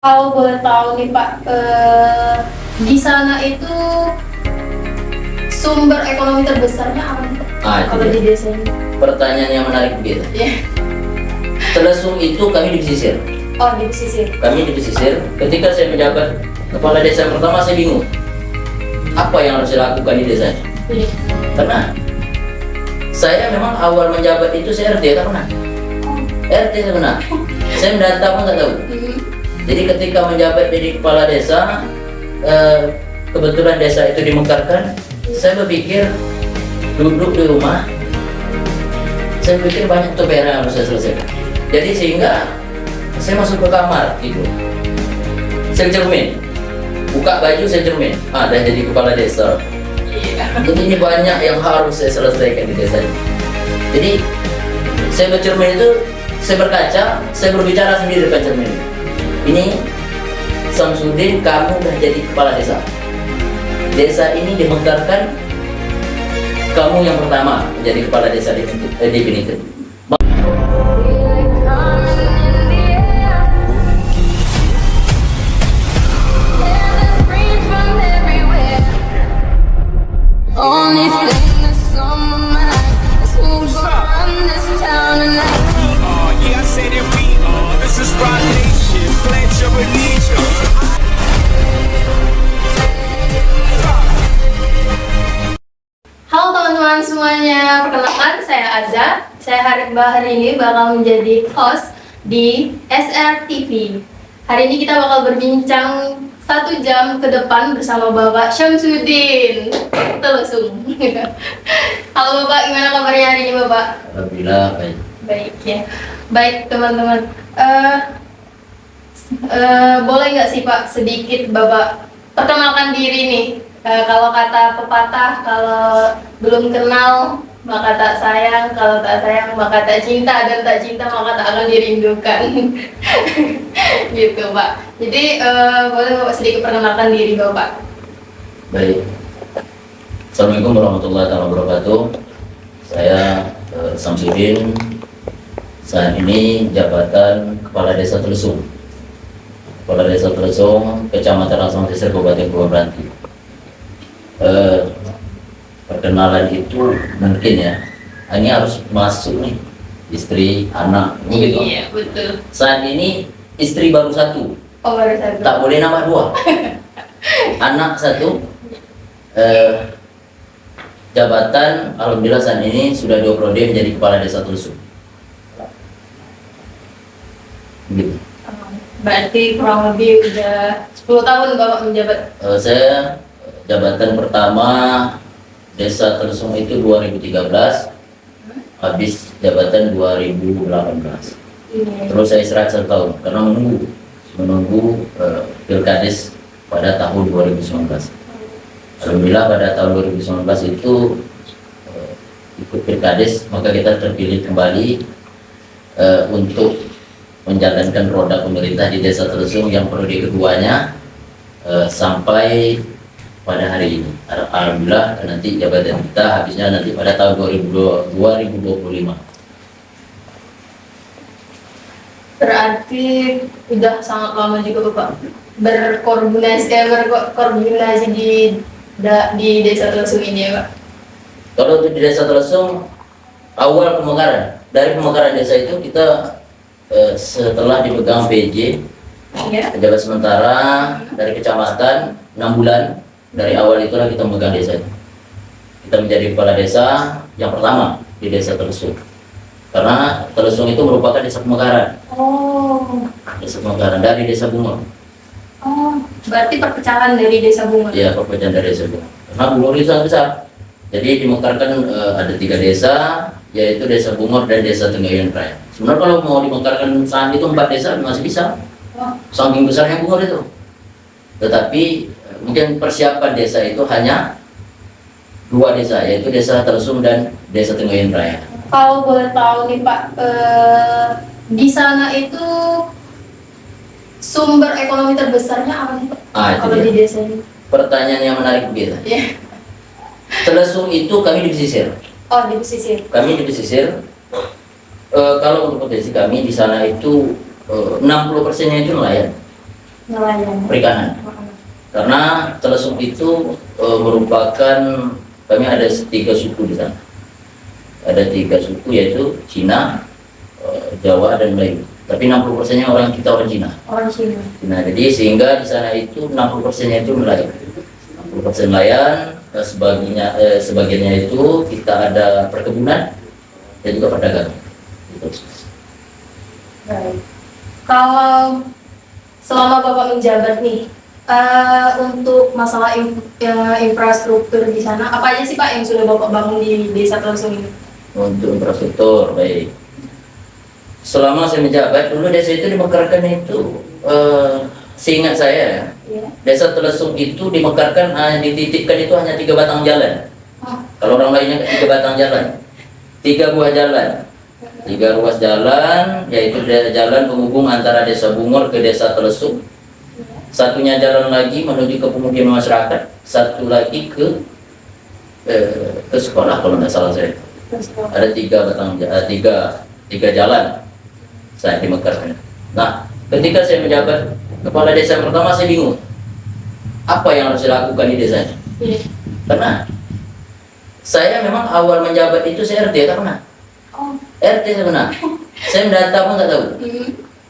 Kalau boleh tahu nih Pak, di sana itu sumber ekonomi terbesarnya apa nih Pak? Kalau di desa ini? Pertanyaan yang menarik begitu. Yeah. Telesung itu kami di pesisir. Oh, di pesisir. Kami di pesisir. Ketika saya menjabat kepala desa pertama, saya bingung apa yang harus saya lakukan di desa. Yeah. Karena saya memang awal menjabat itu saya RT, tak pernah. RT saya pernah. Saya mendata pun tak tahu. Jadi ketika menjabat jadi kepala desa, kebetulan desa itu dimekarkan, saya berpikir duduk di rumah, saya berpikir banyak PR yang harus saya selesaikan. Jadi sehingga saya masuk ke kamar tidur, saya cermin, buka baju saya cermin, dah jadi kepala desa. Jadi ini banyak yang harus saya selesaikan di desa ini. Jadi saya bercermin itu, saya berkaca, saya berbicara sendiri depan cermin. Ini Samsudin, kamu udah jadi kepala desa. Desa ini dimekarkan, kamu yang pertama menjadi kepala desa definitif. Only thing that's on my mind is who's gonna run this town tonight. Yeah, I say that we are. This is Rock Nation. Pledge your allegiance. Halo teman-teman semuanya, perkenalkan saya Azza. Saya hari ini bakal menjadi host di SRTV. Hari ini kita bakal berbincang 1 jam ke depan bersama Bapak Syamsuddin Telesung. Halo Bapak, gimana kabarnya hari ini Bapak? Alhamdulillah baik. Baik ya. Baik teman-teman. Boleh nggak sih Pak sedikit Bapak perkenalkan diri nih? Kalau kata pepatah, kalau belum kenal maka tak sayang, kalau tak sayang maka tak cinta, dan tak cinta maka tak akan dirindukan. Gitu Pak. Jadi boleh Bapak sedikit perkenalkan diri Bapak? Baik. Assalamualaikum warahmatullahi wabarakatuh. Saya Samsudin. Saat ini jabatan Kepala Desa Telesung. Kepala Desa Telesung, Kecamatan Langsung Desir, Kabupaten Purworejo. Perkenalan itu mungkin ya, ini harus masuk nih istri, anak, gitu. Iya betul. Saat ini istri baru 1. Oh baru 1. Tak boleh nambah 2. Anak 1. Jabatan alhamdulillah saat ini sudah dioperodi menjadi kepala desa Telesung. Gitu. Berarti kurang lebih udah 10 tahun Bapak menjabat. Saya jabatan pertama desa Telesung itu 2013, habis jabatan 2018. Terus saya istirahat 1 tahun karena menunggu pilkades pada tahun 2019. Alhamdulillah pada tahun 2019 itu ikut pilkades, maka kita terpilih kembali untuk menjalankan roda pemerintah di desa Telesung yang periode keduanya sampai pada hari ini. Alhamdulillah nanti jabatan kita habisnya nanti pada tahun 2025. Berarti udah sangat lama juga Bapak berkoordinasi di desa Telesung ini ya Pak? Kalau untuk di desa Telesung, awal pemekaran, dari pemekaran desa itu kita setelah dipegang PJ, Iya. pejabat sementara dari kecamatan 6 bulan, dari awal itulah kita memegang desa itu. Kita menjadi kepala desa yang pertama di desa Telesung, karena Telesung itu merupakan desa pemekaran. Oh. Desa pemekaran dari desa Bunga. Oh, berarti perpecahan dari desa Bunga. Iya, perpecahan dari desa Bunga. Karena Bunga itu sangat besar. Jadi dimekarkan ada 3 desa, yaitu desa Bungor dan desa Tengayan Raya. Sebenarnya kalau mau dimekarkan saat itu 4 desa masih bisa. Oh. Saking besarnya Bungor itu. Tetapi mungkin persiapan desa itu hanya 2 desa, yaitu desa Telesung dan desa Tengayan Raya. Kalau boleh tahu nih Pak, di sana itu sumber ekonomi terbesarnya apa nih Pak? Itu Kalau dia. di desa ini? Pertanyaan yang menarik begitu. Iya. Telesung itu kami di pesisir. Oh, di pesisir. Kami di pesisir. Kalau untuk potensi kami di sana itu 60%-nya itu nelayan. Nelayan. perikanan. Karena Telesung itu merupakan, kami ada 3 suku di sana. Ada 3 suku yaitu Cina, Jawa dan Melayu. Tapi 60%-nya orang kita orang Cina. Orang Cina. Nah, jadi sehingga di sana itu 60%-nya itu nelayan. 60% nelayan, sebagiannya itu kita ada perkebunan dan juga perdagangan. Gitu. Baik. Kalau selama Bapak menjabat nih, untuk masalah infrastruktur di sana, apa aja sih Pak yang sudah Bapak bangun di Desa Telesung ini? Untuk infrastruktur, baik. Selama saya menjabat, dulu desa itu dimekarkan itu, seingat saya, Iya. Desa Telesung itu dimekarkan, dititipkan itu hanya 3 batang jalan. Oh, Kalau orang lainnya 3 batang jalan, 3 buah jalan, 3 ruas jalan, yaitu jalan penghubung antara Desa Bungor ke Desa Telesung. Satunya jalan lagi menuju ke pemukiman masyarakat, satu lagi ke sekolah kalau nggak salah saya. terus Ada 3 jalan saya dimekarkan. Nah, ketika saya menjabat kepala desa pertama, saya bingung apa yang harus dilakukan di desanya. Iya. Karena saya memang awal menjabat itu saya RT, tak pernah. Oh. RT saya pernah. Saya mendata pun tak tahu.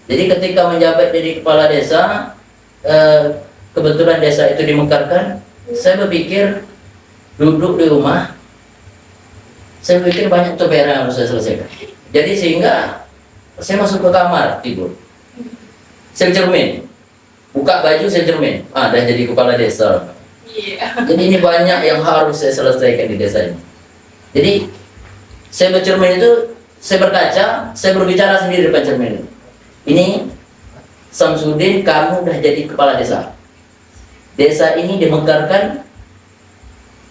Jadi ketika menjabat jadi kepala desa, kebetulan desa itu dimekarkan, saya berpikir duduk di rumah, saya berpikir banyak PR yang harus saya selesaikan. Jadi sehingga saya masuk ke kamar tidur, saya cermin, buka baju saya cermin, dah jadi kepala desa. Iya. Jadi ini banyak yang harus saya selesaikan di desa ini. Jadi saya bercermin itu, saya berkaca, saya berbicara sendiri di depan cermin. Ini Samsudin, kamu udah jadi kepala desa. Desa ini dimekarkan,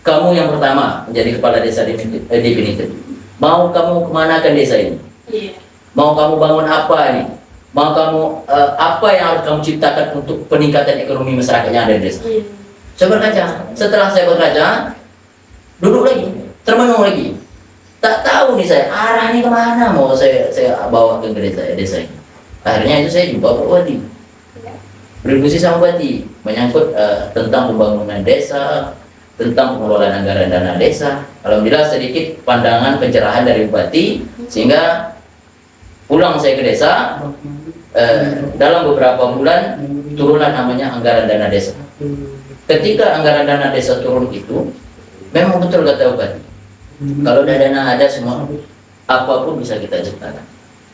kamu yang pertama menjadi kepala desa definitif. Mau kamu kemanakan desa ini? Iya. Mau kamu bangun apa nih? Mau kamu apa yang harus kamu ciptakan untuk peningkatan ekonomi masyarakat yang ada di desa? Iya. Saya berkaca. Setelah saya berkaca, duduk lagi, termenung lagi. Tak tahu nih saya arahnya kemana mau saya bawa ke desa ini. Akhirnya itu saya jumpa Pak Bupati, berdiskusi sama Bupati menyangkut tentang pembangunan desa, tentang pengelolaan anggaran dana desa. Alhamdulillah sedikit pandangan pencerahan dari Bupati, sehingga pulang saya ke desa, dalam beberapa bulan turunlah namanya anggaran dana desa. Ketika anggaran dana desa turun itu, memang betul kata Bupati, kalau dana ada semua, apapun bisa kita ciptakan.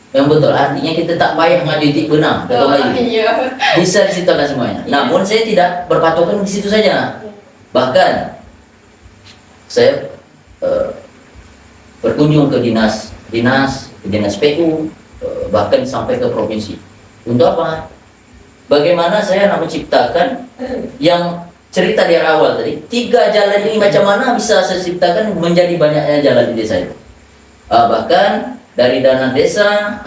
Yang betul, artinya kita tak payah ngadu titik benang atau lagi, Iya. bisa diciptakan semuanya. Namun saya tidak berpatokan di situ saja. Bahkan saya berkunjung ke dinas PU, bahkan sampai ke provinsi. Untuk apa? Bagaimana saya nak menciptakan yang cerita di awal tadi, 3 jalan ini macam mana bisa saya ciptakan menjadi banyaknya jalan di desa itu. Bahkan dari dana desa,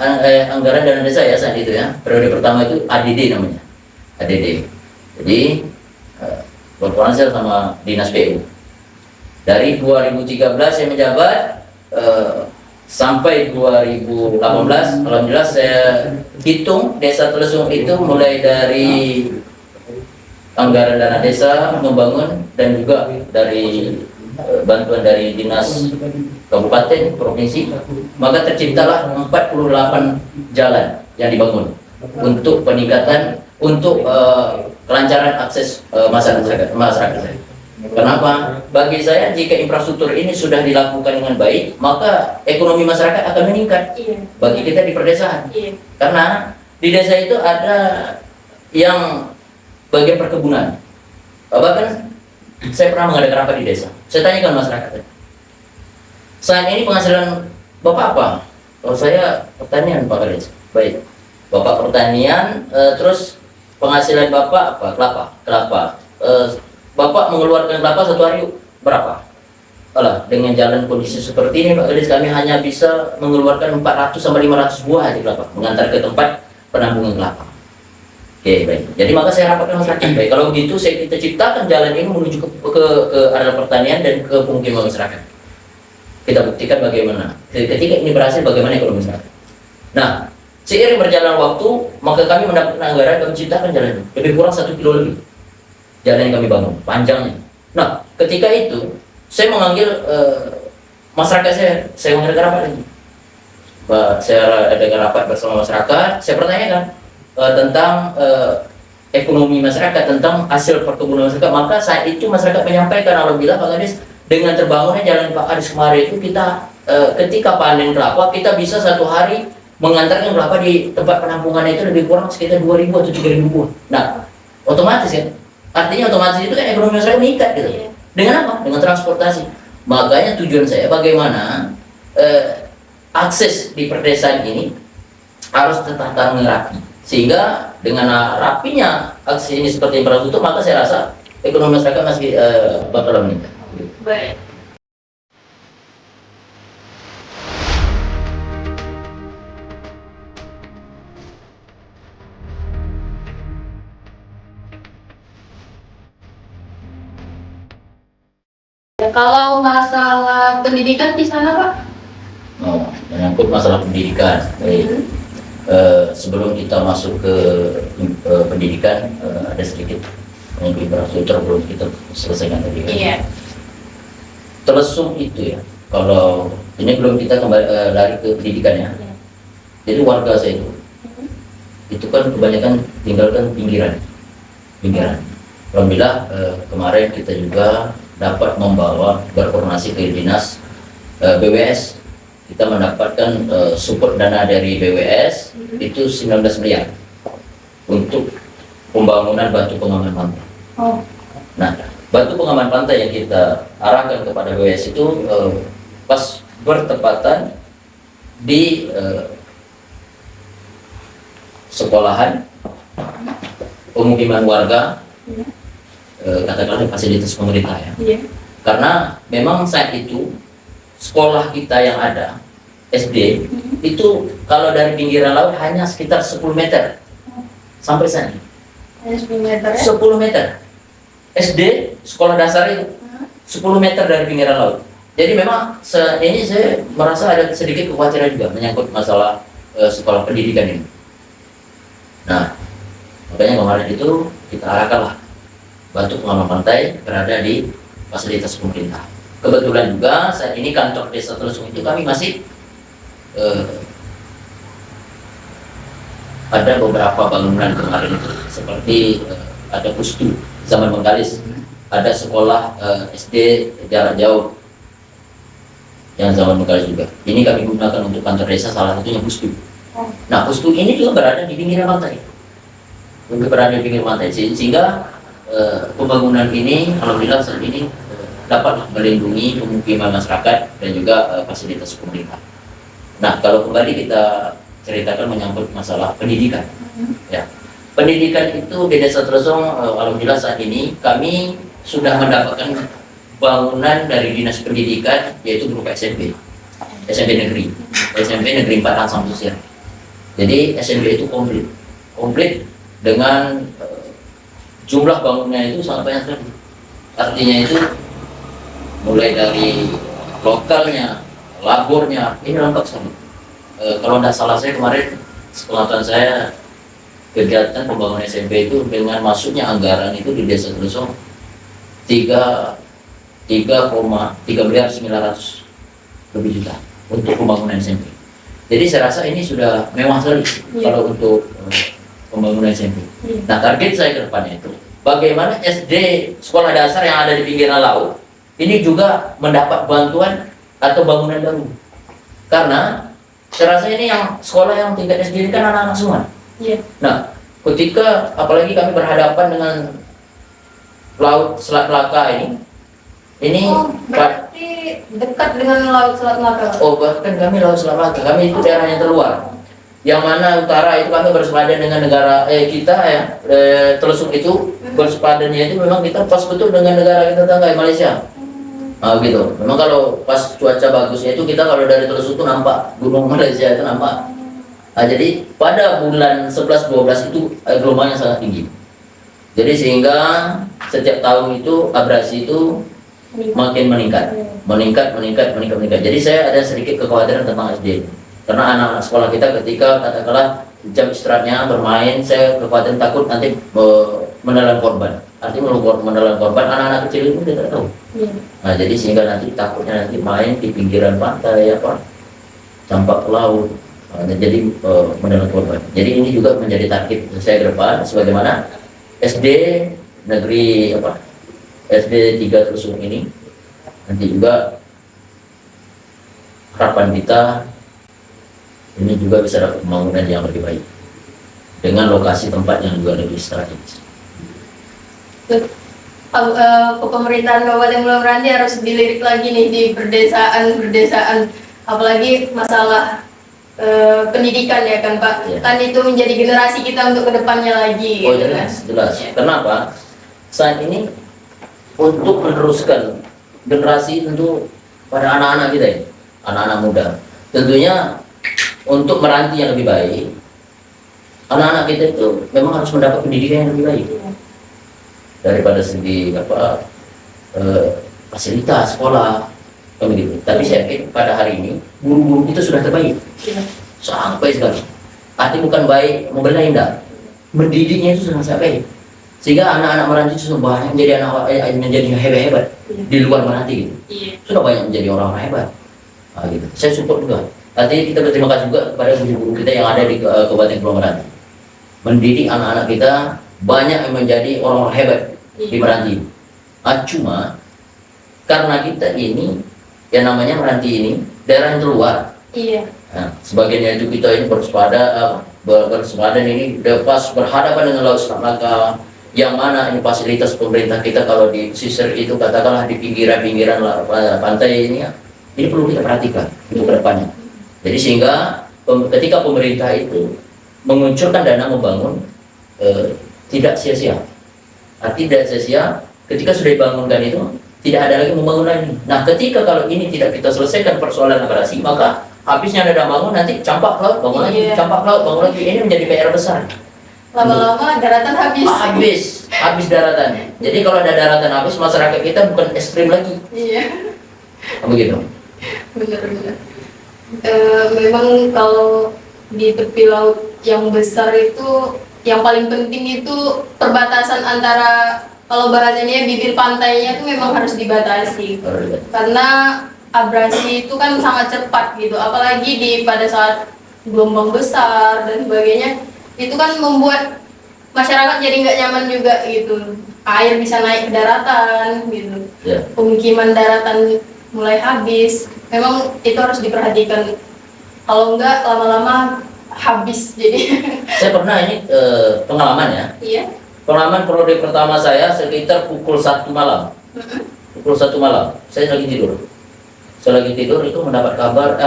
anggaran dana desa ya saat itu ya, periode pertama itu ADD namanya, ADD. Jadi berkoordinasi sama dinas PU. Dari 2013 saya menjabat sampai 2018, alhamdulillah saya hitung desa Telesung itu mulai dari anggaran dana desa membangun dan juga dari bantuan dari dinas kabupaten, provinsi, maka terciptalah 48 jalan yang dibangun untuk peningkatan, untuk kelancaran akses masyarakat. Kenapa? Bagi saya jika infrastruktur ini sudah dilakukan dengan baik, maka ekonomi masyarakat akan meningkat. Iya. Bagi kita di perdesaan. Iya. Karena di desa itu ada yang bagian perkebunan. Bahkan saya pernah mengadakan rapat di desa. Saya tanyakan masyarakat, saat ini penghasilan Bapak apa? Kalau saya pertanian Pak Kades. Baik. Bapak pertanian, terus penghasilan Bapak apa? Kelapa. Bapak mengeluarkan kelapa satu hari berapa? Alah, dengan jalan kondisi seperti ini Pak Kades, kami hanya bisa mengeluarkan 400 sampai 500 buah aja kelapa mengantar ke tempat penampungan kelapa. Oke, baik. Jadi maka saya rapatkan masyarakat. Baik, kalau begitu kita ciptakan jalan ini menuju ke area pertanian dan ke pemukiman masyarakat. Kita buktikan bagaimana. Ketika ini berhasil, bagaimana ekonomi masyarakat. Nah, Seiring berjalan waktu, maka kami mendapatkan anggaran dan menciptakan jalan ini. Lebih kurang 1 kilo lebih jalan yang kami bangun, panjangnya. Nah, ketika itu saya memanggil masyarakat saya memanggil rapat lagi. Saya ada rapat bersama masyarakat, saya pertanyakan tentang ekonomi masyarakat, tentang hasil perkebunan masyarakat. Maka saat itu masyarakat menyampaikan, alhamdulillah Pak Kades, dengan terbangunnya jalan Pak Kades kemarin itu kita ketika panen kelapa kita bisa 1 hari mengantarkan kelapa di tempat penampungan itu lebih kurang sekitar 2.000 atau 3.000 buah. Nah, otomatis kan, artinya otomatis itu kan ekonomi masyarakat meningkat gitu. Dengan apa? Dengan transportasi. Makanya tujuan saya bagaimana akses di perdesaan ini harus tertata dengan rapi, sehingga dengan rapinya akses ini seperti infrastruktur, maka saya rasa ekonomi masyarakat masih bakal meningkat. Baik. Kalau masalah pendidikan di sana, Pak? Oh, menyangkut masalah pendidikan. Baik. Sebelum kita masuk ke pendidikan, ada sedikit untuk infrastruktur belum kita selesaikan tadi. Iya. Telesung itu ya, kalau ini belum kita kembali lari ke pendidikannya. Jadi warga saya itu kan kebanyakan tinggalkan pinggiran. Alhamdulillah kemarin kita juga dapat membawa berkoordinasi ke dinas BWS. Kita mendapatkan support dana dari BWS itu 19 miliar untuk pembangunan batu pengaman pantai. Oh. Nah, batu pengaman pantai yang kita arahkan kepada BWS itu pas bertepatan di sekolahan, pemukiman warga, katakanlah fasilitas pemerintah ya. Iya. Karena memang saat itu sekolah kita yang ada SD itu kalau dari pinggiran laut hanya sekitar 10 meter sampai sana. Hanya 10 meter ya? 10 meter. SD sekolah dasar itu 10 meter dari pinggiran laut. Jadi memang ini saya merasa ada sedikit kekhawatiran juga menyangkut masalah sekolah pendidikan ini. Nah, makanya kemarin itu kita arahkanlah batu pengaman pantai berada di fasilitas pemerintah. Kebetulan juga saat ini kantor desa Telesung itu kami masih ada beberapa bangunan kemarin itu seperti ada pustu zaman Bengkalis, ada sekolah SD jarak jauh yang zaman Bengkalis juga. Ini kami gunakan untuk kantor desa, salah satunya pustu. Nah, pustu ini juga berada di pinggir pantai, sehingga pembangunan ini alhamdulillah saat ini dapat melindungi pemukiman masyarakat dan juga fasilitas pemerintah. Nah, kalau kembali kita ceritakan menyangkut masalah pendidikan, ya, pendidikan itu di Desa Telesung alhamdulillah saat ini kami sudah mendapatkan bangunan dari dinas pendidikan yaitu berupa SMP negeri 4 Angsam Sosial. Jadi SMP itu komplit dengan jumlah bangunannya itu sangat banyak sekali. Artinya itu mulai dari lokalnya, labornya, ini lengkap sekali. Kalau tidak salah saya kemarin sepengetahuan saya kegiatan pembangunan SMP itu dengan masuknya anggaran itu di Desa Telesung 3,3 miliar 900 lebih juta untuk pembangunan SMP. Jadi saya rasa ini sudah mewah sekali kalau untuk pembangunan SMP. Nah, target saya ke depannya itu bagaimana SD sekolah dasar yang ada di pinggiran laut ini juga mendapat bantuan atau bangunan baru. Karena saya rasa ini yang sekolah yang tingkat SD ini kan anak-anak semua. Iya. Nah, ketika apalagi kami berhadapan dengan laut Selat Melaka ini berarti dekat dengan laut Selat Melaka. oh bahkan kami laut Selat Melaka, kami itu daerah yang terluar. Yang mana utara itu kami bersepadan dengan negara kita ya, Telesung itu bersepadannya itu memang kita pas betul dengan negara kita tetangga Malaysia. Gitu. Memang kalau pas cuaca bagusnya itu kita kalau dari Telesung itu nampak gunung Malaysia itu nampak. Jadi pada bulan 11-12 itu gelombangnya sangat tinggi. Jadi sehingga setiap tahun itu abrasi itu makin meningkat. Jadi saya ada sedikit kekhawatiran tentang SD. Karena anak-anak sekolah kita ketika katakanlah jam istirahatnya bermain, saya khawatir takut nanti menelan korban. Artinya menelan korban, anak-anak kecil itu tidak tahu. Iya. Nah, jadi sehingga nanti takutnya nanti main di pinggiran pantai campak ke laut. Nah, jadi menelan korban. Jadi ini juga menjadi target saya ke depan, sebagaimana SD negeri SD 3 Trusung ini nanti juga harapan kita ini juga bisa dapat pembangunan yang lebih baik dengan lokasi tempat yang juga lebih strategis. Pemerintahan Kabupaten Pulau Meranti harus dilirik lagi nih di berdesaan, apalagi masalah pendidikan ya kan Pak. Ya. Kan itu menjadi generasi kita untuk kedepannya lagi. Oh gitu jelas, kan. jelas. Ya. Kenapa? Saat ini untuk meneruskan generasi tentu pada anak-anak kita ya, anak-anak muda. Tentunya untuk Meranti yang lebih baik, anak-anak kita itu memang harus mendapat pendidikan yang lebih baik daripada segi fasilitas sekolah kan begitu. Tapi saya yakin pada hari ini guru-guru kita sudah terbaik, sangat baik sekali. Artinya bukan baik membela indah, mendidiknya itu sudah sangat baik, sehingga anak-anak Meranti itu sudah banyak menjadi hebat-hebat di luar Meranti gitu. Sudah banyak menjadi orang-orang hebat. Nah, gitu. Saya support juga. Artinya kita berterima kasih juga kepada guru-guru kita yang ada di Kabupaten Pulau Meranti, mendidik anak-anak kita banyak yang menjadi orang-orang hebat di Meranti. Cuma karena kita ini yang namanya Meranti ini daerah yang terluar. Iya. Nah, sebagiannya itu kita ini bersepadan ini pas berhadapan dengan Laut Selat Malaka, yang mana ini fasilitas pemerintah kita kalau di pesisir itu katakanlah di pinggiran-pinggiran pantai ini perlu kita perhatikan untuk kedepannya. Jadi sehingga ketika pemerintah itu menguncurkan dana membangun tidak sia-sia. Tidak sia-sia ketika sudah dibangunkan itu tidak ada lagi membangun lagi. Nah, ketika kalau ini tidak kita selesaikan persoalan abrasi, maka habisnya dana bangun nanti campak laut bangun lagi, campak laut bangun lagi. Ini menjadi PR besar. Lama-lama daratan habis. Habis daratan. Jadi kalau ada daratan habis, masyarakat kita bukan ekstrim lagi. Iya. Begitu. Benar-benar. Memang kalau di tepi laut yang besar itu yang paling penting itu perbatasan antara, kalau bahasanya bibir pantainya itu memang harus dibatasi karena abrasi itu kan sangat cepat gitu, apalagi pada saat gelombang besar dan sebagainya, itu kan membuat masyarakat jadi nggak nyaman juga gitu, air bisa naik ke daratan gitu, pemukiman daratan mulai habis. Memang itu harus diperhatikan, kalau enggak lama-lama habis jadi. Saya pernah ini pengalaman ya. Iya. Pengalaman periode pertama saya sekitar pukul 1 malam. Pukul 1 malam, saya lagi tidur. Saya lagi tidur itu mendapat kabar,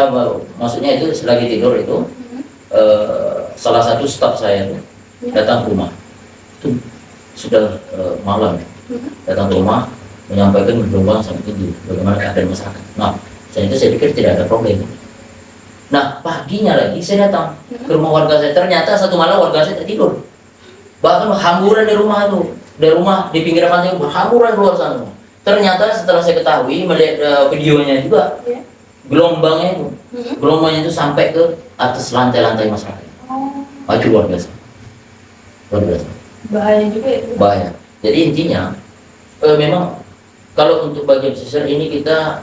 maksudnya itu lagi tidur itu salah satu staf saya itu datang ke rumah. Itu sudah malam, datang ke rumah menyampaikan gelombang sangat tinggi, bagaimana keadaan masyarakat. Nah, saya pikir tidak ada problem. Nah, paginya lagi saya datang ke rumah warga saya, ternyata satu malam warga saya tertidur. Bahkan hamburan di rumah itu, di pinggiran pantai berhamburan luar sana. Ternyata setelah saya ketahui melihat videonya juga, gelombangnya itu sampai ke atas lantai-lantai masyarakat. Itu luar biasa. Bahaya juga ya. Bahaya. Jadi intinya memang kalau untuk bagian pesisir ini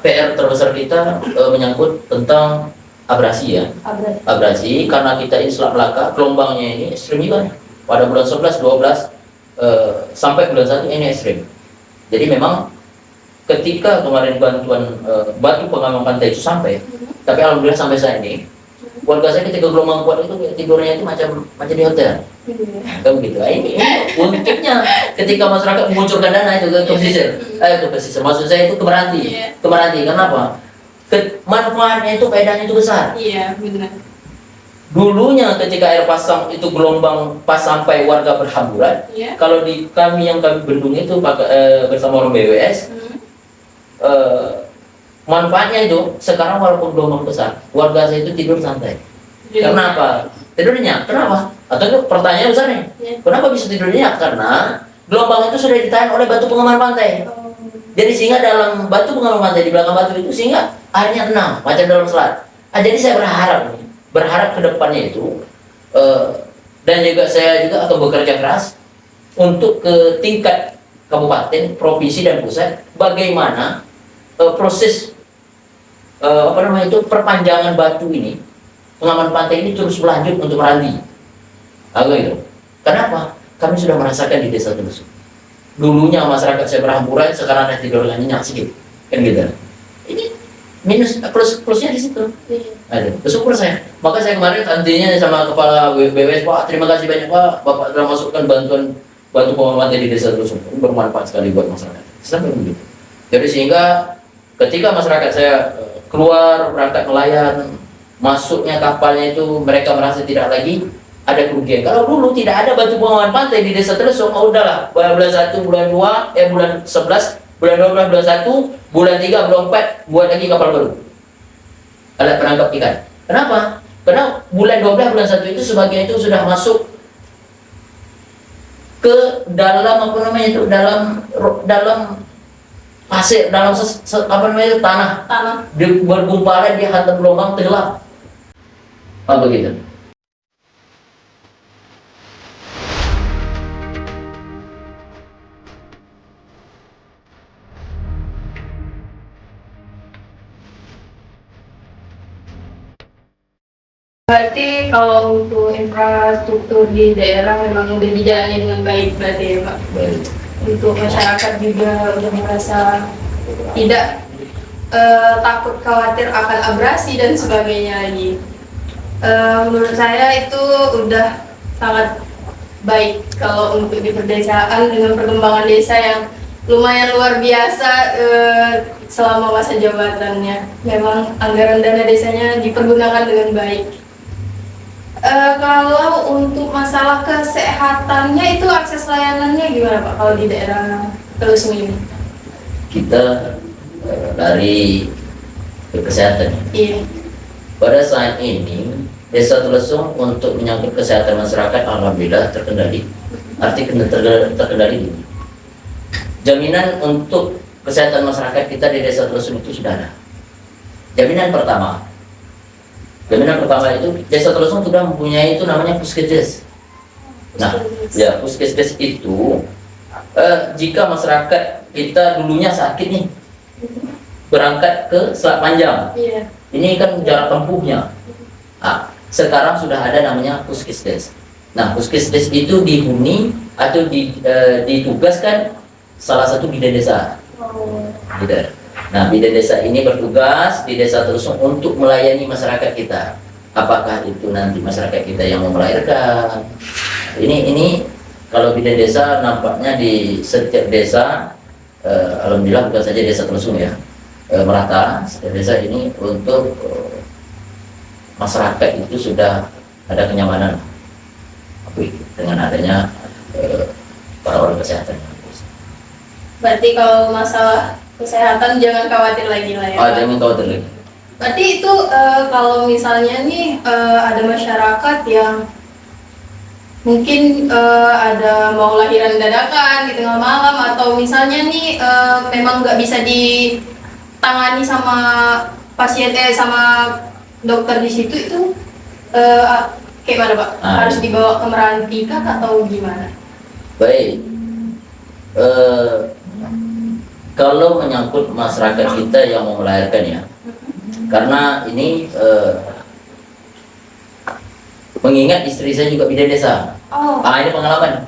PR terbesar kita menyangkut tentang abrasi ya. Abrasi karena kita ini Selat Melaka, gelombangnya ini ekstrim juga. Pada bulan 11, 12 sampai bulan 1 ini ekstrim. Jadi memang ketika kemarin bantuan batu pengaman pantai itu sampai, tapi alhamdulillah sampai saat ini warga saya ketika gelombang kuat itu tidurnya itu macam di hotel. Kan begitu. Ini uniknya ketika masyarakat menguncurkan dana itu ke pesisir. Maksud saya itu ke Meranti. Ke Meranti. Kenapa? Manfaatnya itu, faedahnya itu besar. Iya, benar. Dulunya ketika air pasang itu gelombang pas sampai warga berhamburan, kalau di kami bendung itu bersama orang BWS, manfaatnya itu sekarang walaupun gelombang besar, warga saya itu tidur santai. Karena apa? Tidurnya. Kenapa? Atau itu pertanyaan besar nih. Kenapa bisa tidurnya? Karena gelombang itu sudah ditahan oleh batu pengaman pantai. Jadi sehingga dalam batu pengaman pantai di belakang batu itu sehingga airnya tenang, macam dalam selat. Jadi saya berharap berharap ke depannya itu dan juga saya juga akan bekerja keras untuk ke tingkat kabupaten, provinsi dan pusat bagaimana proses perpanjangan batu ini, pengaman pantai ini terus berlanjut untuk Meranti. Gitu. Kenapa? Kami sudah merasakan di desa Telusuk. Dulunya masyarakat saya berhamburan, sekarang ada tidurnya nyenyak sedikit, kan gitu. Ini minus plusnya di situ. Ada. Bersyukur saya. Maka saya kemarin tantinya sama kepala BWS, Pak, terima kasih banyak Pak, Bapak telah masukkan bantu pengaman di desa Telusuk. Bermanfaat sekali buat masyarakat. Sampai begitu. Jadi sehingga ketika masyarakat saya keluar berangkat nelayan, masuknya kapalnya itu mereka merasa tidak lagi ada kerugian. Kalau dulu tidak ada batu pengaman pantai di desa Telusuk, udahlah bulan 1, bulan 2, bulan 11, bulan 12, bulan 1, bulan 3, bulan 4 buat lagi kapal baru, alat penangkap ikan. Kenapa? Karena bulan 12, bulan 1 itu sebagian itu sudah masuk ke dalam dalam pasir, dalam tanah bergumpalan di hantam gelombang tenggelam. Begitu. Berarti kalau untuk infrastruktur di daerah memang udah dijalani dengan baik berarti ya Pak? Baik. Untuk masyarakat juga udah merasa tidak takut khawatir akan abrasi dan sebagainya lagi. Menurut saya itu udah sangat baik kalau untuk di perdesaan dengan perkembangan desa yang lumayan luar biasa selama masa jabatannya. Memang anggaran dana desanya dipergunakan dengan baik. Kalau untuk masalah kesehatannya itu akses layanannya gimana Pak kalau di daerah Telusuk ini? Kita dari kesehatan. Iya. Pada saat ini desa Telusuk untuk menyangkut kesehatan masyarakat alhamdulillah terkendali. Terkendali. Jaminan untuk kesehatan masyarakat kita di desa Telusuk itu sudah ada. Jaminan pertama itu desa Telusuk sudah mempunyai itu namanya puskesdes. Nah, ya puskesdes itu jika masyarakat kita dulunya sakit nih berangkat ke Selat Panjang, ini kan jarak tempuhnya. Nah, sekarang sudah ada namanya puskesdes. Nah, puskesdes itu dihuni atau ditugaskan salah satu bidan desa. Gitu. Nah, bidan desa ini bertugas di desa Telusuk untuk melayani masyarakat kita. Apakah itu nanti masyarakat kita yang mau melahirkan? Ini kalau bidan desa nampaknya di setiap desa, alhamdulillah bukan saja desa Telusuk ya, merata setiap desa ini untuk masyarakat itu sudah ada kenyamanan dengan adanya para orang kesehatan. Berarti kalau masalah kesehatan jangan khawatir lagi lah ya Pak? Jangan khawatir lagi. Berarti itu kalau misalnya nih ada masyarakat yang mungkin ada mau lahiran dadakan di tengah malam atau misalnya nih memang nggak bisa ditangani sama pasien sama dokter di situ itu kayak mana Pak? Harus dibawa ke Meranti kah atau gimana? Baik. Kalau menyangkut masyarakat kita yang mau melahirkan ya, karena ini mengingat istri saya juga bidan desa. Ini pengalaman.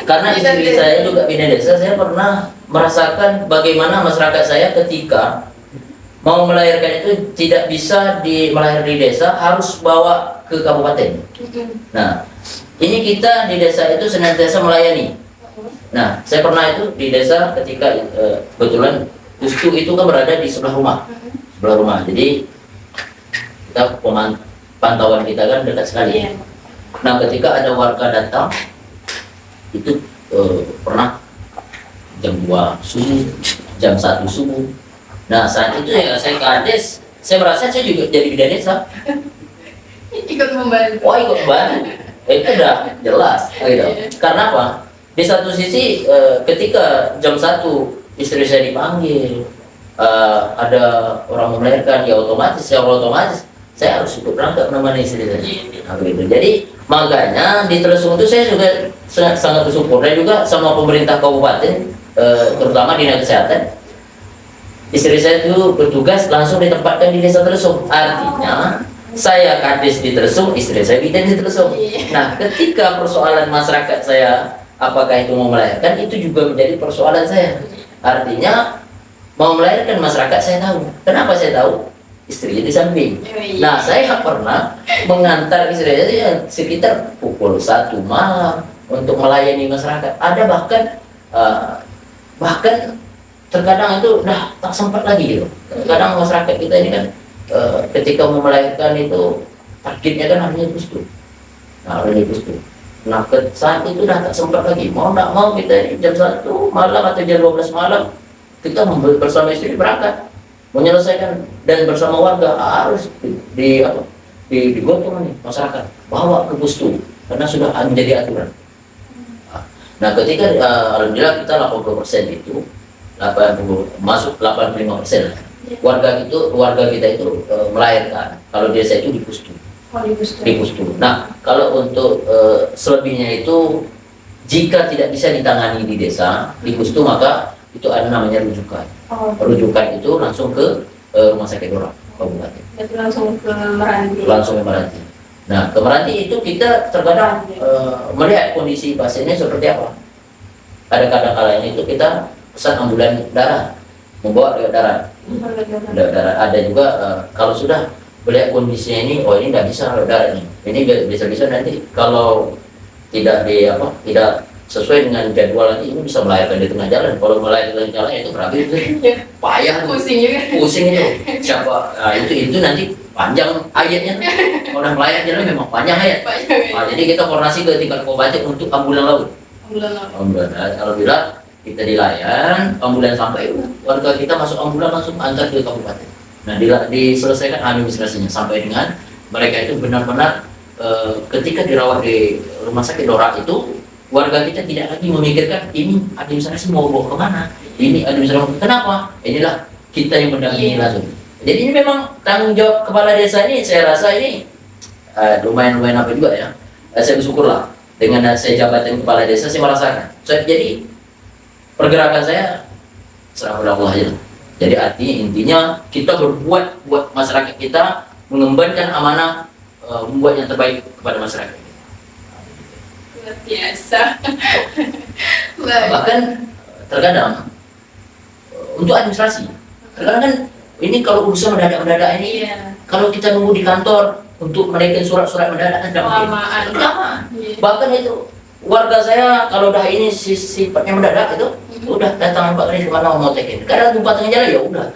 Karena istri saya juga bidan desa, saya pernah merasakan bagaimana masyarakat saya ketika mau melahirkan itu tidak bisa melahir di desa, harus bawa ke kabupaten. Nah, ini kita di desa itu senantiasa melayani. Nah, saya pernah itu di desa ketika kebetulan pustu itu kan berada di sebelah rumah. Jadi kita pantauan kita kan dekat sekali. Nah, ketika ada warga datang itu pernah jam 2 subuh, jam 1 subuh. Nah, saat itu ya saya kades, saya merasa saya juga jadi bidan desa. Ikut membantu. Ikut membantu. Itu udah jelas gitu. Karena apa? Di satu sisi ketika jam 1 istri saya dipanggil, ada orang melahirkan, ya otomatis saya harus ikut berangkat menemani istri saya. Nah, begitu. Jadi makanya di Telesung itu saya juga sangat bersyukur, dan juga sama pemerintah kabupaten, terutama dinas kesehatan. Istri saya itu bertugas langsung ditempatkan di desa Telesung. Artinya saya kades di Telesung, istri saya bidan di Telesung. Nah, ketika persoalan masyarakat saya apakah itu mau melahirkan, itu juga menjadi persoalan saya. Artinya mau melahirkan masyarakat saya tahu. Kenapa saya tahu? Istrinya di samping. Nah, saya pernah mengantar istri saya sekitar pukul 1 malam untuk melayani masyarakat. Ada bahkan terkadang itu udah tak sempat lagi gitu. Kadang masyarakat kita ini kan ketika mau melahirkan itu targetnya kan hanya pustu. Nah, hanya pustu. Nah, ke saat itu udah tak sempat lagi. Mau nggak mau kita jam 1 malam atau jam 12 malam kita bersama istri berangkat menyelesaikan, dan bersama warga harus digotong nih masyarakat bawa ke pustu karena sudah menjadi aturan. Nah, ketika alhamdulillah kita 80% itu 85% warga kita itu melahirkan. Kalau desa itu di pustu. Di pustu. Nah, kalau untuk selebihnya itu jika tidak bisa ditangani di desa, di pustu, maka itu ada namanya rujukan. Rujukan itu langsung ke rumah sakit Dora kabupaten. Jadi langsung ke Meranti. Langsung ke Meranti. Nah, ke Meranti itu kita terkadang melihat kondisi pasiennya seperti apa. Ada kadang-kadang itu kita pesan ambulan darah, membawa lewat darat. Lewat darat. Ada juga kalau sudah melihat kondisinya ini, oh ini nggak bisa lewat darat nih. Ini bisa-bisa nanti kalau tidak tidak sesuai dengan jadwal nanti ini bisa melahirkan di tengah jalan. Kalau melahirkan di tengah jalan itu berarti itu payah, Pusing juga. Pusing itu. Siapa? Nah, itu nanti panjang ayatnya. Kalau udah melahirkan jalan memang panjang ayat. Nah, jadi kita koordinasi ke tingkat kabupaten untuk ambulan laut. Ambulan. Alhamdulillah kita dilayan, ambulan sampai warga kita masuk ambulan langsung antar ke kabupaten. Nah, diselesaikan administrasinya sampai dengan mereka itu benar-benar ketika dirawat di rumah sakit Dora itu, warga kita tidak lagi memikirkan ini administrasi mau bawa kemana, ini administrasi kenapa, inilah kita yang mendampingi langsung. Jadi ini memang tanggung jawab kepala desa ini, saya rasa ini lumayan apa juga ya. Saya bersyukurlah dengan saya jabatan kepala desa, saya merasakan. Jadi pergerakan saya serah pada Allah aja. Jadi artinya intinya kita berbuat buat masyarakat kita, mengembankan amanah, membuat yang terbaik kepada masyarakat. Luar biasa. Bahkan terkadang untuk administrasi, terkadang kan ini kalau urusan mendadak ini, kalau kita nunggu di kantor untuk menaikkan surat-surat mendadak kan lama. Bahkan itu warga saya kalau udah ini sifatnya mendadak itu udah datang Pak Kris kemana mau tekin. Kadang tempat tengah jalan ya udah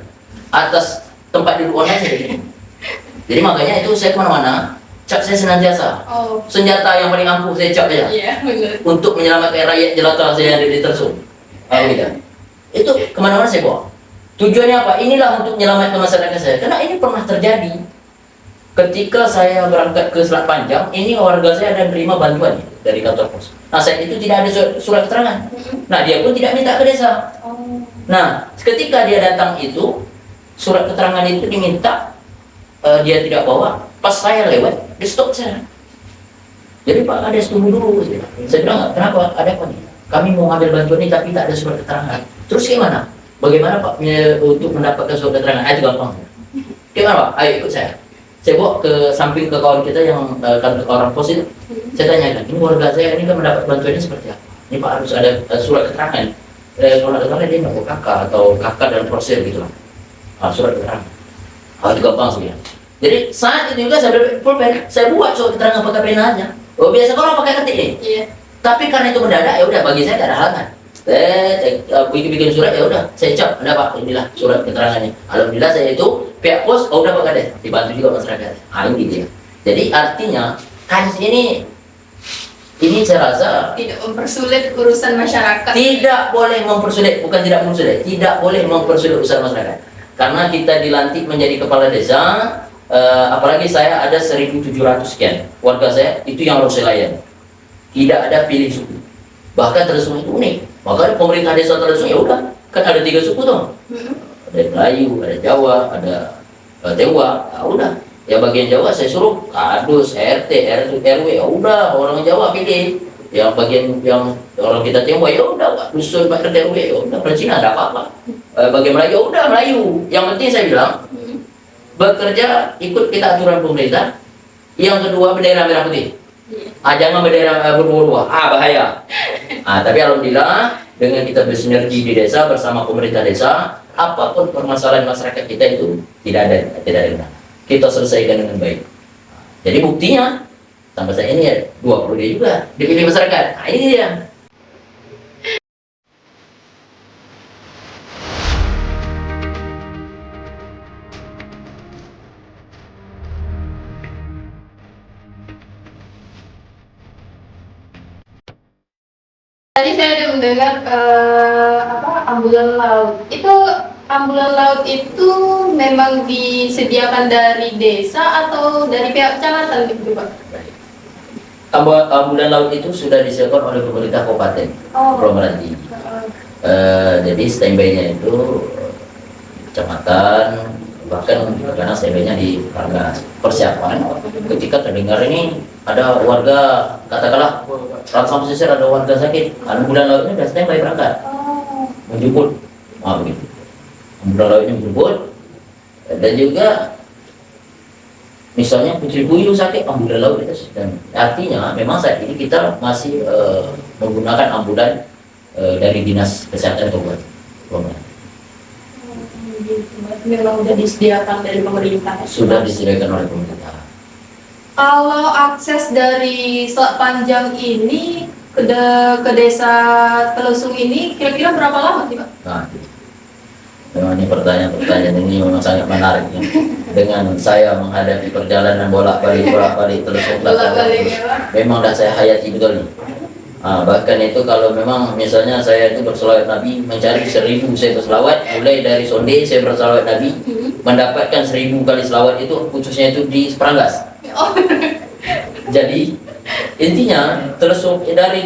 atas tempat duduk orang aja gitu. Jadi makanya itu saya kemana-mana cap saya senantiasa. Senjata yang paling ampuh saya cap aja. Untuk menyelamatkan rakyat jelata saya yang ada di Telesung. Gitu. Itu kemana-mana saya bawa. Tujuannya apa? Inilah untuk menyelamatkan masyarakat saya. Karena ini pernah terjadi. Ketika saya berangkat ke Selat Panjang, ini warga saya ada menerima bantuan dari kantor pos. Nah, saat itu tidak ada surat keterangan. Nah, dia pun tidak minta ke desa. Nah, ketika dia datang itu, surat keterangan itu diminta, dia tidak bawa. Pas saya lewat, dia stop saya. Jadi Pak Kades tunggu dulu. Saya bilang, kenapa? Ada apa nih? Kami mau ambil bantuan ini tapi tak ada surat keterangan. Terus gimana? Bagaimana Pak untuk mendapatkan surat keterangan? Itu gampang. Gimana Pak? Ayo ikut saya. Saya bawa ke samping ke kawan kita yang orang pos itu. Saya tanyakan, ini warga saya ini kan mendapat bantuannya seperti apa? Ini Pak harus ada surat keterangan. Surat keterangan dia nggak kakak atau kakak dalam proses gitu lah. Surat keterangan. Itu gampang sih ya. Jadi saat itu juga saya pulpen, saya buat surat keterangan pakai pena aja. Oh biasa kalau pakai ketik nih. Tapi karena itu mendadak ya udah bagi saya tidak ada halangan. Bikin surat ya udah saya cap, ada Pak inilah surat keterangannya. Alhamdulillah saya itu pihak pos udah Pak Kades dibantu juga masyarakat. Gitu ya. Jadi artinya kasus ini saya rasa tidak mempersulit urusan masyarakat. Tidak boleh mempersulit, bukan tidak mempersulit, tidak boleh mempersulit urusan masyarakat. Karena kita dilantik menjadi kepala desa, apalagi saya ada 1.700 sekian warga saya itu yang harus saya layani. Tidak ada pilih suku. Bahkan Telesung itu unik. Maka pemerintah desa Telesung ya udah kan ada 3 suku tuh. Ada Melayu, ada Jawa, ada Dewa. Udah Ya bagian Jawa saya suruh kadus, RT, RW, ya udah orang Jawa pilih. Yang bagian yang orang kita Tionghoa ya udah Pak dusun Pak RT RW, ya udah orang Cina ada apa-apa. Bagian Melayu ya udah Melayu. Yang penting saya bilang bekerja ikut kita aturan pemerintah. Yang kedua bendera merah putih. Jangan bendera berdua-dua, bahaya. Tapi alhamdulillah dengan kita bersinergi di desa bersama pemerintah desa, apapun permasalahan masyarakat kita itu tidak ada. Kita selesaikan dengan baik. Jadi buktinya sampai saya ini ya 20 dia juga dipilih masyarakat. Nah ini dia. Tadi saya ada mendengar ambulan laut. Ambulan laut itu memang disediakan dari desa atau dari pihak kecamatan gitu Pak? Ambulan laut itu sudah disiapkan oleh pemerintah kabupaten Pulau Meranti. Jadi standby-nya itu kecamatan, bahkan karena standby-nya di Ranggas. Persiapan ketika terdengar ini ada warga, katakanlah Ransam Pesisir ada warga sakit, ambulan lautnya sudah standby berangkat menjemput, begitu. Ambulan lautnya menjemput, dan juga misalnya Putri Buyung sakit, ambulan laut itu sedang. Artinya memang saat ini kita masih menggunakan ambulan dari dinas kesehatan kabupaten. Memang sudah disediakan dari pemerintah. Sudah disediakan oleh pemerintah. Kalau akses dari Selat Panjang ini ke desa Telesung ini kira-kira berapa lama sih Pak? Nah, memang ini pertanyaan ini memang sangat menarik ya. Dengan saya menghadapi perjalanan bolak-balik terus memang dah saya hayati betul nih. Bahkan itu kalau memang misalnya saya itu berselawat Nabi mencari 1000 saya berselawat, mulai dari Sonde saya berselawat Nabi mendapatkan 1000 kali selawat itu khususnya itu di Peranggas. Jadi intinya Telesung dari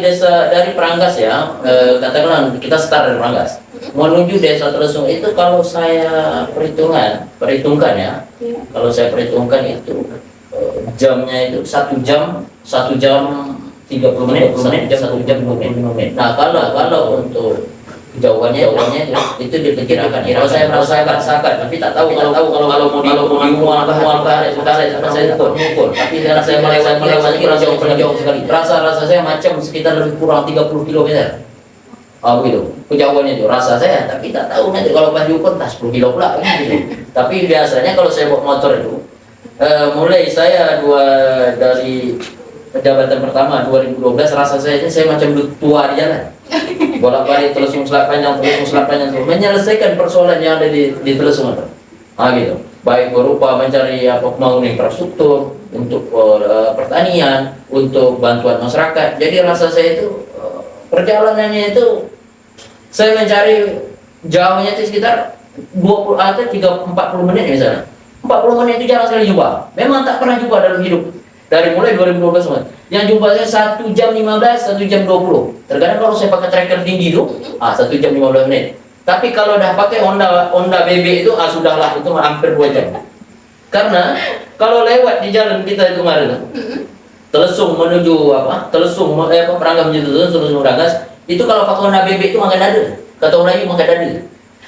Peranggas ya, katakanlah kita start dari Peranggas menuju desa Telesung itu kalau saya perhitungkan ya, kalau saya perhitungkan itu jamnya itu 1 jam 30 menit, 1 jam 20 menit. Nah kalau untuk jauhannya itu diperkirakan. Kalau saya merasakan, tapi tak tahu kalau mau dimual saya pukul. Tapi karena saya melewati jauh sekali. Rasa saya macam sekitar lebih kurang 30 km. Begitu. Kejauhannya itu rasa saya, tapi tak tahu nanti kalau pas diukur 10 kilo pula gitu. Tapi biasanya kalau saya bawa motor itu mulai saya dari jabatan pertama 2012 rasa saya macam tua di jalan. Bolak-balik Telesung Selat Panjang menyelesaikan persoalan yang ada di Telesung itu. Gitu. Baik berupa mencari pembangunan infrastruktur untuk pertanian, untuk bantuan masyarakat. Jadi rasa saya itu perjalanannya itu saya mencari jauhnya itu sekitar 20 atau 40 menit misalnya. 40 menit itu jarang sekali jumpa. Memang tak pernah jumpa dalam hidup. Dari mulai 2012 yang jumpa saya 1 jam 15, 1 jam 20. Terkadang kalau saya pakai tracker tinggi itu 1 jam 15 menit. Tapi kalau dah pakai Honda BB itu sudahlah, itu hampir 2 jam. Karena kalau lewat di jalan kita itu kemarin Telesung menuju Telesung Peranggas menuju Telesung Peranggas itu kalau pakai Honda BB itu makan dada. Kata orang Melayu makan dada.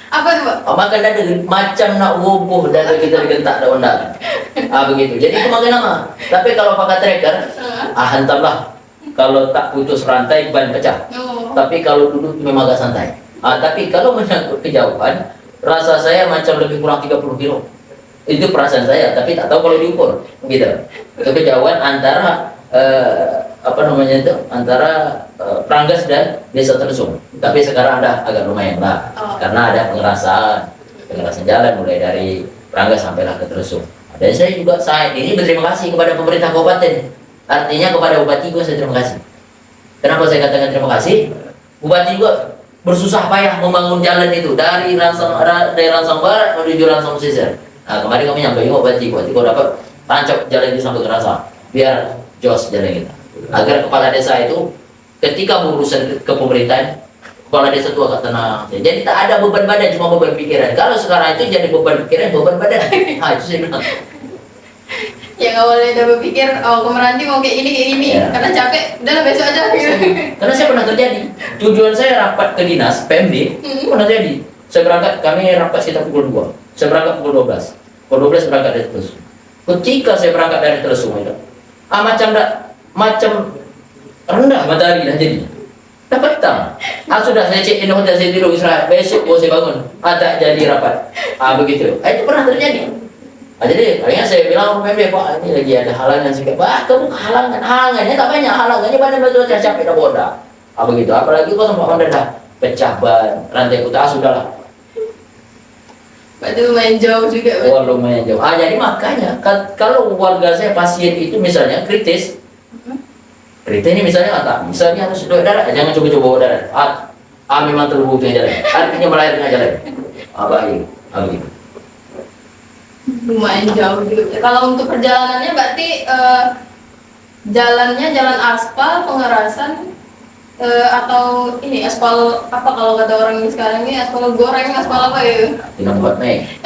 Apa tuh Pak? Makan dada macam nak rubuh dada kita digentak ada Honda. Begitu. Jadi itu makin lama. Tapi kalau pakai tracker, hantamlah. Kalau tak putus rantai ban pecah. Tapi kalau duduk memang agak santai. Tapi kalau menyangkut kejauhan, rasa saya macam lebih kurang 30 kilo. Itu perasaan saya, tapi tak tahu kalau diukur. Gitu. Itu kejauhan antara antara Peranggas dan Desa Telesung. Tapi sekarang agak lumayan lah, karena ada pengerasan jalan mulai dari Peranggas sampailah ke Telesung. Dan saya juga saat ini berterima kasih kepada pemerintah kabupaten. Artinya kepada bupati juga saya terima kasih. Kenapa saya katakan terima kasih? Bupati juga bersusah payah membangun jalan itu dari Ransang Barat menuju Ransang Pesisir. Kemarin kami nyampe bupati kau dapat tancap jalan itu sampai ke Ransang, biar jos jalan kita. Agar kepala desa itu ketika berurusan ke pemerintahan, kepala desa itu agak tenang. Jadi tak ada beban badan, cuma beban pikiran. Kalau sekarang itu jadi beban pikiran, beban badan. Itu saya bilang. Yang awalnya udah berpikir, oh Komeranti mau kayak ini, Ya. karena capek, udah lah besok aja gitu. Karena saya pernah terjadi. Tujuan saya rapat ke dinas PMD, pernah terjadi. Saya berangkat, kami rapat sekitar pukul 2. Saya berangkat pukul 12. Pukul 12 saya berangkat dari Telesung. Ketika saya berangkat dari Telesung itu, macam rendah matahari dah jadinya. Dah petang. Sudah saya check in hotel, saya tidur istirahat. Besok saya bangun. Tak jadi rapat. Begitu. Itu pernah terjadi. Jadi akhirnya saya bilang PMD, Pak, ini lagi ada halangan sih. Pak, kamu halangannya tak banyak, halangannya badan betul capek dah boda. Begitu. Apalagi kau sempat Honda dah pecah ban, rantai putar, sudahlah. Berarti lumayan jauh juga. Oh, lumayan jauh. Jadi makanya kalau warga saya pasien itu misalnya kritis ini misalnya misalnya harus donor darah, jangan coba-coba bawa darah. Memang terbukti jalan. Artinya melahirkan jalan. Baik. Begitu. Lumayan jauh juga. Kalau untuk perjalanannya berarti jalannya jalan aspal, pengerasan, atau ini aspal apa kalau kata orang ini sekarang ini aspal goreng, aspal apa ya? Tidak buat naik.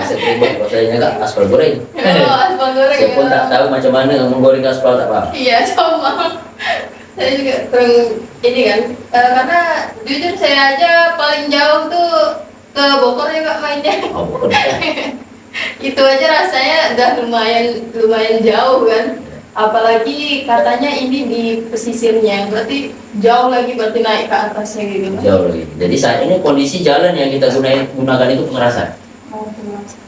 Saya pribadi, kalau saya nggak aspal goreng. Oh, aspal goreng. Saya pun tak tahu macam mana menggoreng aspal, tak paham. Iya, sama. Saya juga kurang ini kan, karena jujur saya aja paling jauh tuh ke Bogor ya Kak mainnya. Bukan. Itu aja rasanya udah lumayan jauh kan. Apalagi katanya ini di pesisirnya, berarti jauh lagi berarti naik ke atasnya gitu kan. Jauh lagi. Jadi saat ini kondisi jalan yang kita gunakan itu pengerasan.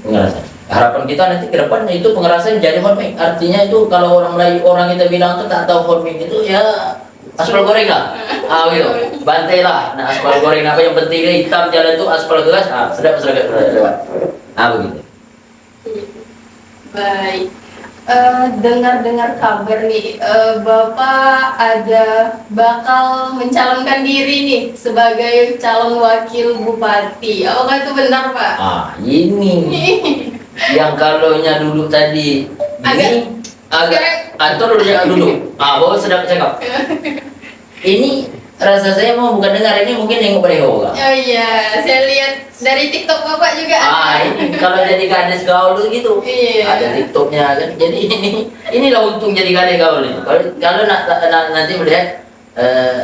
Pengerasan. Harapan kita nanti ke depan itu pengerasan jadi hormik. Artinya itu kalau orang kita bilang tuh tak tahu hormik itu ya aspal goreng lah. Gitu. Bantai lah. Nah, aspal goreng apa yang penting hitam jalan itu aspal keras. Sedap lewat. Begitu. Baik. Dengar-dengar kabar nih, Bapak bakal mencalonkan diri nih sebagai calon wakil bupati. Apakah itu benar, Pak? Ini yang kalaunya dulu tadi agak antor dulu. Bawa sedap cakap. Ini rasa saya mau bukan dengar, ini mungkin yang bereho. Oh iya, saya lihat dari TikTok Bapak juga. Ini kalau jadi kades gaul tuh gitu. Iya. Ada TikToknya kan. Jadi inilah untung jadi kades gaul itu. Kalau nanti melihat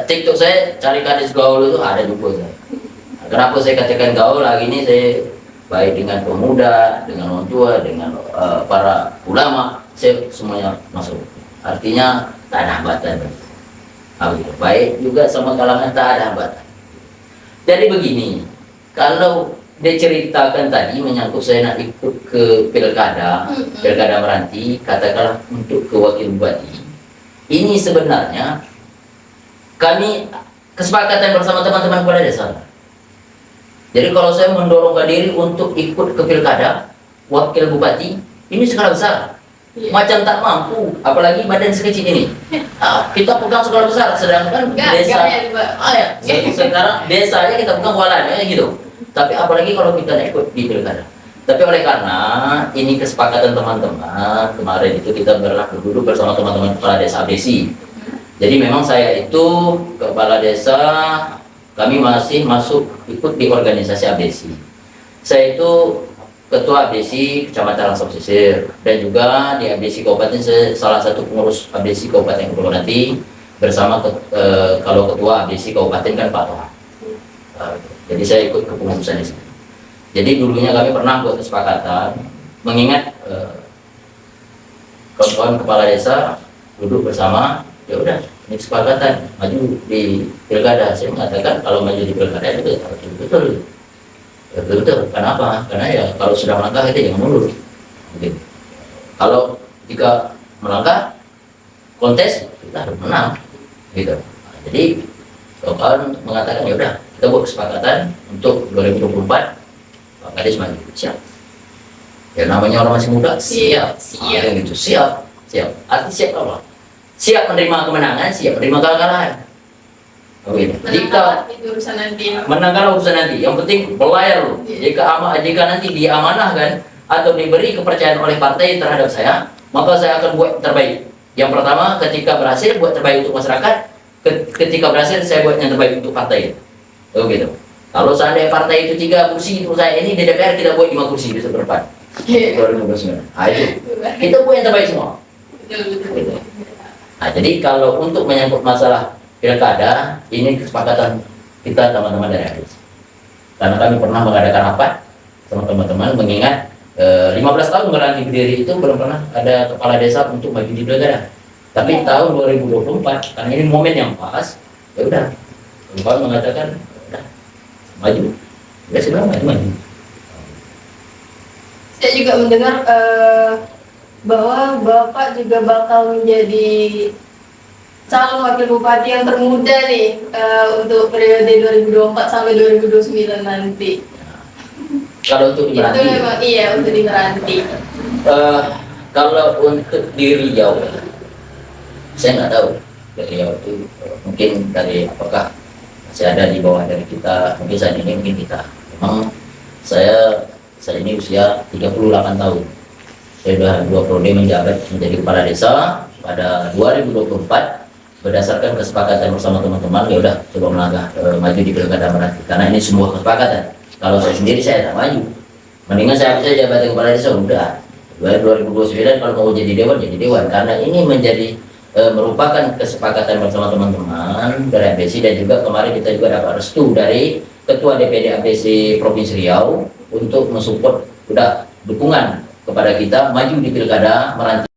TikTok saya cari kades gaul itu ada juga saya. Kenapa saya katakan gaul lagi ini, saya baik dengan pemuda, dengan orang tua, dengan para ulama, saya semuanya masuk. Artinya tak ada hambatan. Baik juga sama kalangan tak ada hambatan. Jadi begini, kalau diceritakan tadi menyangkut saya nak ikut ke pilkada Meranti, katakanlah untuk ke wakil bupati, ini sebenarnya kami kesepakatan bersama teman-teman kepala desa. Jadi kalau saya mendorongkan diri untuk ikut ke pilkada wakil bupati, ini skala besar. Macam tak mampu, apalagi badan sekecil ini. Kita pegang skala besar, sedangkan desa sekarang desanya kita pegang walannya gitu. Tapi apalagi kalau kita ikut di pilkada. Tapi oleh karena ini kesepakatan teman-teman, kemarin itu kita duduk bersama teman-teman kepala desa Abdesi. Jadi memang saya itu kepala desa, kami masih masuk ikut di organisasi Abdesi. Saya itu Ketua Abdesi Kecamatan Langsam Pesisir, dan juga di Abdesi Kabupaten salah satu pengurus Abdesi Kabupaten Kepulauan Nanti bersama kalau Ketua Abdesi Kabupaten kan Pak Toha. Jadi saya ikut kepengurusan di sini. Jadi dulunya kami pernah buat kesepakatan, mengingat kawan-kawan kepala desa duduk bersama, ya udah ini kesepakatan maju di pilkada. Saya mengatakan kalau maju di pilkada itu betul. Betul. Kenapa? Karena ya kalau sudah melangkah itu jangan mundur. Gitu. Kalau jika melangkah kontes kita harus menang. Gitu. Jadi kawan mengatakan ya udah kita buat kesepakatan untuk 2024 Pak Kades maju. Siap. Ya namanya orang masih muda, siap. Gitu. Siap. Arti siap apa? Siap menerima kemenangan, siap menerima kekalahan. Jika menang urusan nanti, yang penting belayar loh. Jika nanti diamanahkan atau diberi kepercayaan oleh partai terhadap saya, maka saya akan buat terbaik. Yang pertama, ketika berhasil buat terbaik untuk masyarakat. Ketika berhasil saya buat yang terbaik untuk partai. Gitu. Kalau seandainya partai itu 3 kursi, untuk saya ini di DPR kita buat 5 kursi bisa berdepan. Iya. 2029. Itu kita buat yang terbaik semua. Gitu. Nah, jadi kalau untuk menyangkut masalah pilkada, ini kesepakatan kita teman-teman dari ADC. Karena kami pernah mengadakan rapat sama teman-teman mengingat 15 tahun berlanjut berdiri itu belum pernah ada kepala desa untuk maju di pilkada. Tapi tahun 2024 karena ini momen yang pas, ya udah. Kawan mengatakan udah maju. Udah sebenarnya maju. Saya juga mendengar bahwa Bapak juga bakal menjadi calon wakil bupati yang termuda nih untuk periode 2024 sampai 2029 nanti. Kalau untuk di Itu Meranti, memang iya untuk di Meranti. kalau untuk di Riau, saya nggak tahu dari Riau itu mungkin dari apakah masih ada di bawah dari kita, mungkin saat ini mungkin kita. Memang saya ini usia 38 tahun. Saya sudah 2 periode menjabat menjadi kepala desa pada 2024 berdasarkan kesepakatan bersama teman-teman. Ya udah coba melangkah maju di pilkada Meranti karena ini semua kesepakatan. Kalau saya sendiri saya tak maju, mendingan saya bisa jabat kepala desa udah 2029 kalau mau jadi dewan karena ini menjadi merupakan kesepakatan bersama teman-teman dari ABC dan juga kemarin kita juga dapat restu dari Ketua DPD ABC Provinsi Riau untuk mensupport udah dukungan kepada kita maju di pilkada Meranti.